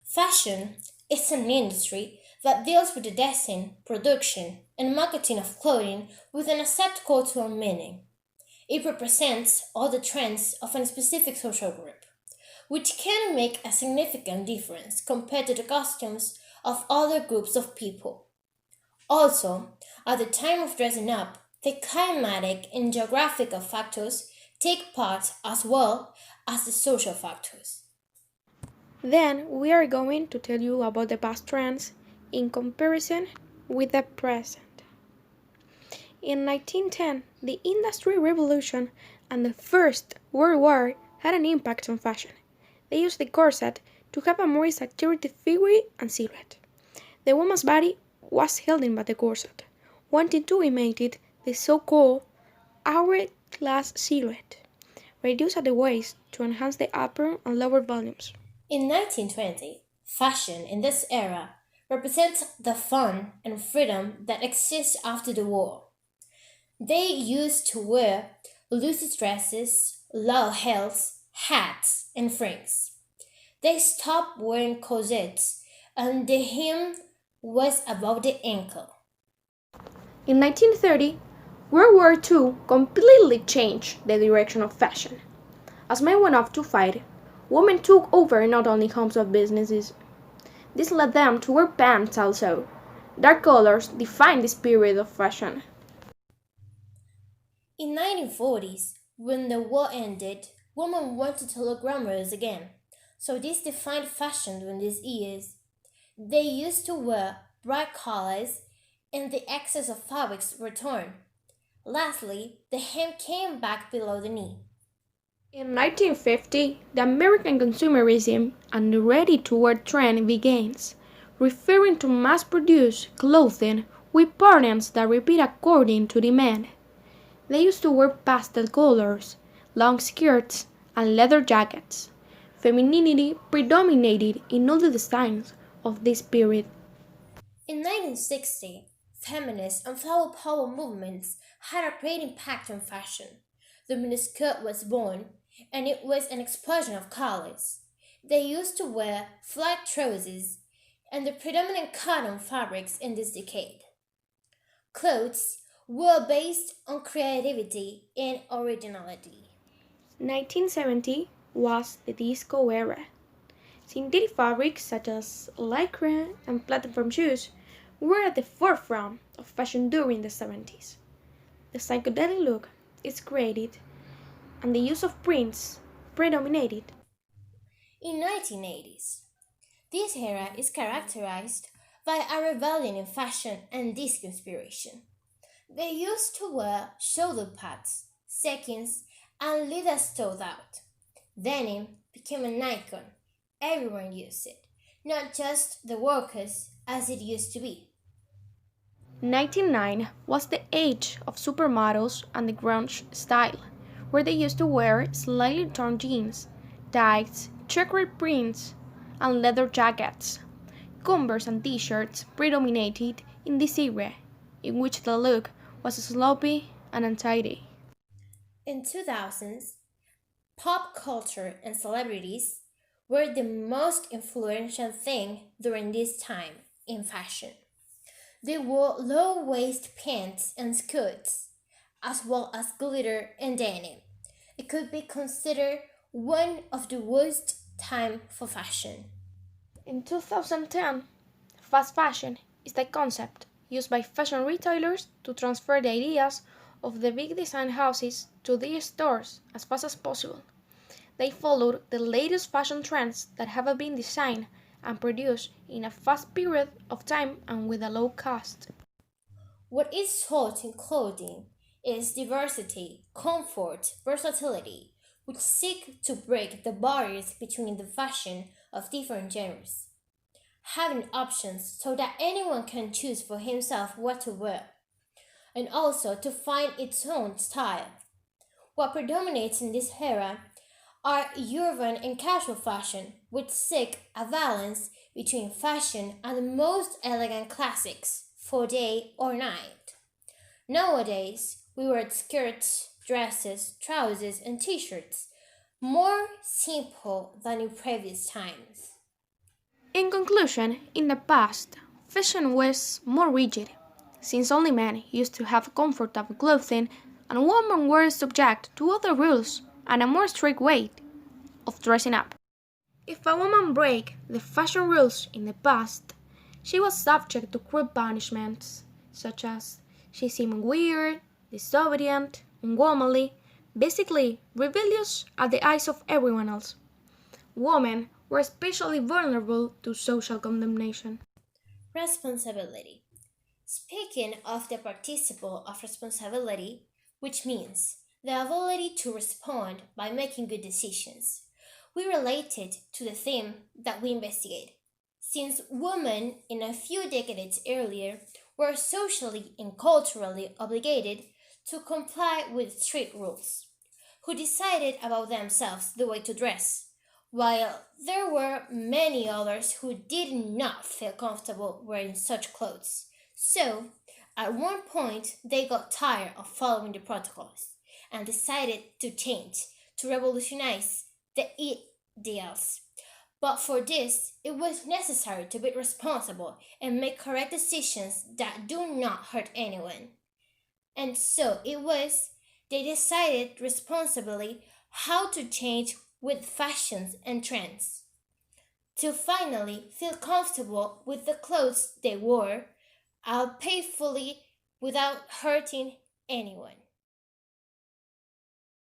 Fashion is an industry that deals with the design, production, and marketing of clothing with an accepted cultural meaning. It represents all the trends of a specific social group, which can make a significant difference compared to the costumes of other groups of people. Also, at the time of dressing up, the climatic and geographical factors take part as well as the social factors. Then we are going to tell you about the past trends in comparison with the present. In 1910, the Industrial Revolution and the First World War had an impact on fashion. They used the corset to have a more exaggerated figure and silhouette. The woman's body was held in by the corset, wanting to imitate the so-called hourglass silhouette, reduced at the waist to enhance the upper and lower volumes. In 1920, fashion in this era represents the fun and freedom that exists after the war. They used to wear loose dresses, low heels, hats, and frings. They stopped wearing corsets, and the hem was above the ankle. In 1930, World War II completely changed the direction of fashion. As men went off to fight, women took over not only homes but businesses. This led them to wear pants also. Dark colors defined this period of fashion. In 1940s, when the war ended, women wanted to look glamorous again. So this defined fashion during these years. They used to wear bright colors and the excess of fabrics returned. Lastly, the hem came back below the knee. In 1950, the American consumerism and the ready-to-wear trend begins, referring to mass-produced clothing with patterns that repeat according to demand. They used to wear pastel colors, long skirts, and leather jackets. Femininity predominated in all the designs of this period. In 1960, feminist and flower power movements had a great impact on fashion. The miniskirt was born, and it was an explosion of colors. They used to wear flat trousers and the predominant cotton fabrics in this decade. Clothes were based on creativity and originality. 1970 was the disco era. Synthetic fabrics such as lycra and platform shoes were at the forefront of fashion during the 70s. The psychedelic look is created and the use of prints predominated. In 1980s, this era is characterized by a rebellion in fashion and disco inspiration. They used to wear shoulder pads, seconds, and leather stowed out. Denim became an icon. Everyone used it, not just the workers as it used to be. 1999 was the age of supermodels and the grunge style, where they used to wear slightly torn jeans, tights, checkered prints, and leather jackets. Converse and t-shirts predominated in this era, in which the look was sloppy and untidy. In 2000s, pop culture and celebrities were the most influential thing during this time in fashion. They wore low waist pants and skirts, as well as glitter and denim. It could be considered one of the worst time for fashion. In 2010, fast fashion is the concept used by fashion retailers to transfer the ideas of the big design houses to their stores as fast as possible. They followed the latest fashion trends that have been designed and produced in a fast period of time and with a low cost. What is sought in clothing is diversity, comfort, versatility, which seek to break the barriers between the fashion of different genres. Having options so that anyone can choose for himself what to wear, and also to find its own style. What predominates in this era are urban and casual fashion, which seek a balance between fashion and the most elegant classics for day or night. Nowadays, we wear skirts, dresses, trousers, and t shirts, more simple than in previous times. In conclusion, in the past, fashion was more rigid, since only men used to have comfortable clothing and women were subject to other rules and a more strict way of dressing up. If a woman broke the fashion rules in the past, she was subject to cruel punishments, such as she seemed weird, disobedient, unwomanly, basically rebellious at the eyes of everyone else. Women were especially vulnerable to social condemnation. Responsibility. Speaking of the participle of responsibility, which means the ability to respond by making good decisions, we relate it to the theme that we investigate. Since women in a few decades earlier were socially and culturally obligated to comply with strict rules, who decided about themselves the way to dress, while there were many others who did not feel comfortable wearing such clothes. So, at one point, they got tired of following the protocols and decided to change, to revolutionize the ideals. But for this, it was necessary to be responsible and make correct decisions that do not hurt anyone. And so it was, they decided responsibly how to change with fashions and trends. To finally feel comfortable with the clothes they wore, I'll pay fully without hurting anyone.